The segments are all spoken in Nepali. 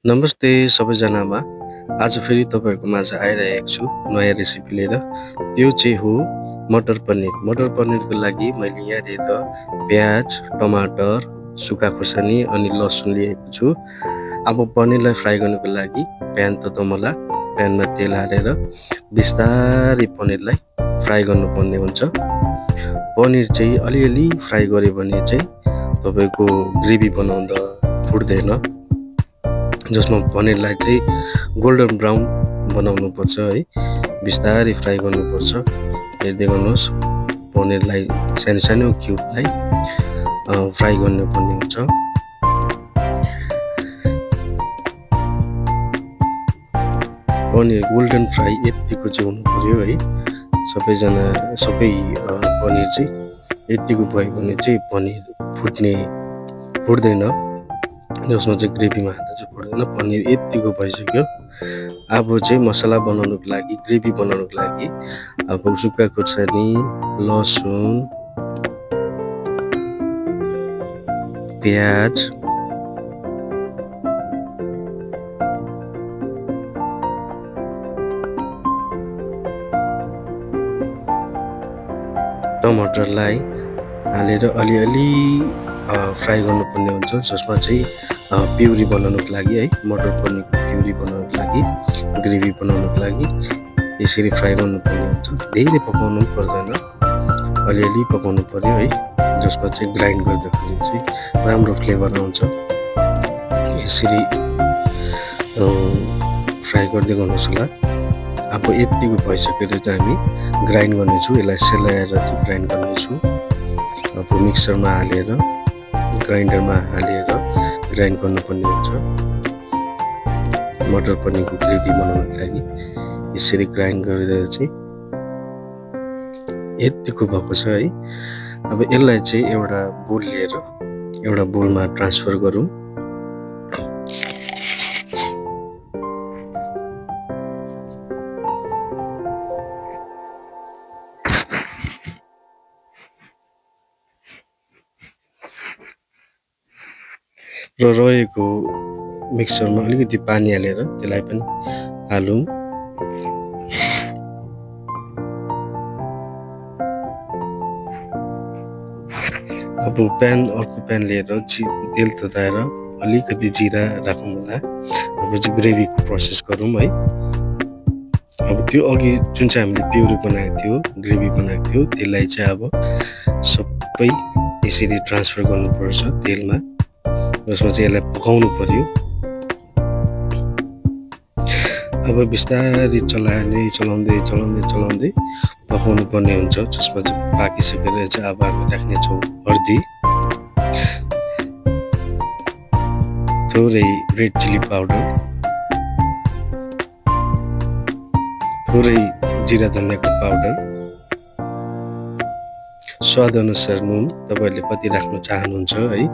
नमस्ते सबैजनामा। आज फेरि तपाईँहरूको माझ आइरहेको छु नयाँ रेसिपी लिएर। त्यो चाहिँ हो मटर पनिर। मटर पनिरको लागि मैले यहाँनिर प्याज, टमाटर, सुक्खा खुर्सानी अनि लसुन लिएको छु। अब पनिरलाई फ्राई गर्नुको लागि प्यान तताउनुहोला। प्यानमा तेल हालेर बिस्तारै पनिरलाई फ्राई गर्नुपर्ने हुन्छ। पनिर चाहिँ अलिअलि फ्राई गऱ्यो भने चाहिँ तपाईँको ग्रेभी बनाउँदा फुट्दैन। जसमा पनिरलाई चाहिँ गोल्डन ब्राउन बनाउनुपर्छ है, बिस्तारै फ्राई गर्नुपर्छ। हेर्दै गर्नुहोस्, पनिरलाई सानो सानो क्युबलाई फ्राई गर्नुपर्ने हुन्छ। पनिर गोल्डन फ्राई यत्तिको चाहिँ हुनु पर्यो है। सबै पनिर चाहिँ यत्तिको भयो भने चाहिँ पनिर फुट्दैन। जसमा चाहिँ ग्रेभीमा हाल्दा चाहिँ फुट्दैन। पनिर यत्तिको भइसक्यो। अब चाहिँ मसला बनाउनुको लागि, ग्रेभी बनाउनुको लागि अब सुक्खा खुर्सानी, लसुन, प्याज, टमाटरलाई हालेर अलिअलि फ्राई गर्नुपर्ने हुन्छ। जसमा चाहिँ प्युरी बनाउनुको लागि है, मटर पनिरको प्युरी बनाउनुको लागि, ग्रेभी बनाउनुको लागि यसरी फ्राई गर्नुपर्ने हुन्छ। धेरै पकाउनु पनि पर्दैन, अलिअलि पकाउनु पर्यो है। जसमा चाहिँ ग्राइन्ड गर्दाखेरि चाहिँ राम्रो फ्लेभर आउँछ। यसरी फ्राई गर्दै गर्नुहोस् होला। अब यत्तिको भइसकेर चाहिँ हामी ग्राइन्ड गर्नेछु। यसलाई सेलाएर चाहिँ ग्राइन्ड गर्नेछु। अब मिक्सरमा हालेर, ग्राइन्डरमा हालेर ग्राइन्ड गर्नुपर्ने हुन्छ। मटर पनिरको ग्रेभी बनाउनुको लागि यसरी ग्राइन्ड गरेर चाहिँ यत्तिको भएको छ है। अब यसलाई चाहिँ एउटा बोल लिएर एउटा बोलमा ट्रान्सफर गरौँ। र रहेको मिक्सरमा अलिकति पानी हालेर त्यसलाई पनि हालौँ। अब अर्को प्यान लिएर तेल तताएर अलिकति जिरा राखौँ होला। अब चाहिँ ग्रेभीको प्रोसेस गरौँ है। अब त्यो अघि जुन चाहिँ हामीले प्युरी बनाएको थियो, ग्रेभी बनाएको थियो, त्यसलाई चाहिँ अब सबै यसरी ट्रान्सफर गर्नुपर्छ तेलमा। जसमा चाहिँ यसलाई पकाउनु पर्यो। अब बिस्तारै चलाउँदै पकाउनु पर्ने हुन्छ। जसमा चाहिँ पाकिसकेर चाहिँ अब हामी राख्नेछौँ हर्दी, थोरै रेड चिली पाउडर, थोरै जिरा धनियाको पाउडर, स्वाद अनुसार नुन तपाईँहरूले कति राख्नु चाहनुहुन्छ है।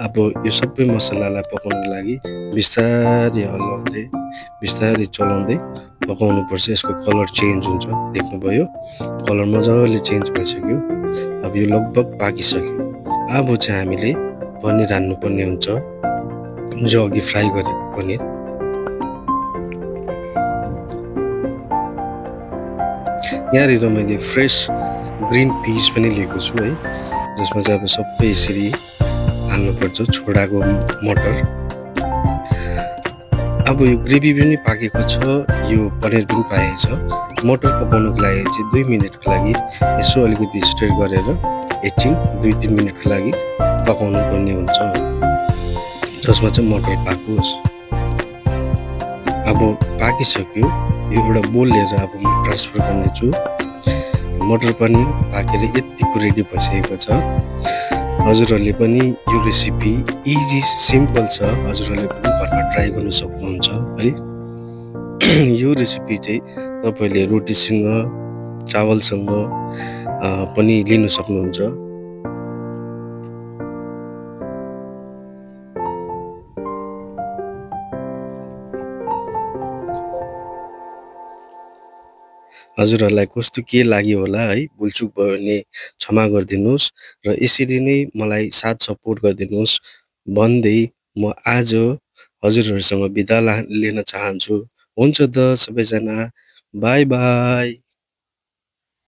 अब यो सबै मसलालाई पकाउनुको लागि बिस्तारै हल्लाउँदै, बिस्तारै चलाउँदै पकाउनुपर्छ। यसको कलर चेन्ज हुन्छ, देख्नुभयो, कलर मजाले चेन्ज भइसक्यो। अब यो लगभग पाकिसक्यो। अब चाहिँ हामीले पनिर हाल्नुपर्ने हुन्छ, जो अघि फ्राई गरेको पनिर। यहाँनिर मैले फ्रेस ग्रिन पिस पनि लिएको छु है। जसमा चाहिँ अब सबै यसरी हाल्नुपर्छ, छोडाको मटर। अब यो ग्रेभी पनि पाकेको छ, यो पनिर पनि पाकेको छ। मटर पकाउनुको लागि चाहिँ 2 मिनटको लागि यसो अलिकति स्टर गरेर एकछिन 2-3 मिनटको लागि पकाउनु पर्ने हुन्छ। जसमा चाहिँ मटर पाकोस्। अब पाकिसक्यो। यो एउटा बोल लिएर अब म ट्रान्सफर गर्नेछु। मटर पनिर पाकेर यत्तिको रेडी भइसकेको छ। हजुरहरूले पनि यो रेसिपी इजी सिम्पल छ, हजुरहरूले पनि घरमा ट्राई गर्नु सक्नुहुन्छ है। यो रेसिपी चाहिँ तपाईँले रोटीसँग, चावलसँग पनि लिन सक्नुहुन्छ। हजुरहरूलाई कस्तो के लाग्यो होला है, भुलचुक भयो भने क्षमा गरिदिनुहोस् र यसरी नै मलाई साथ सपोर्ट गरिदिनुहोस् भन्दै म आज हजुरहरूसँग बिदा लिन चाहन्छु। हुन्छ त सबैजना, बाई बाई।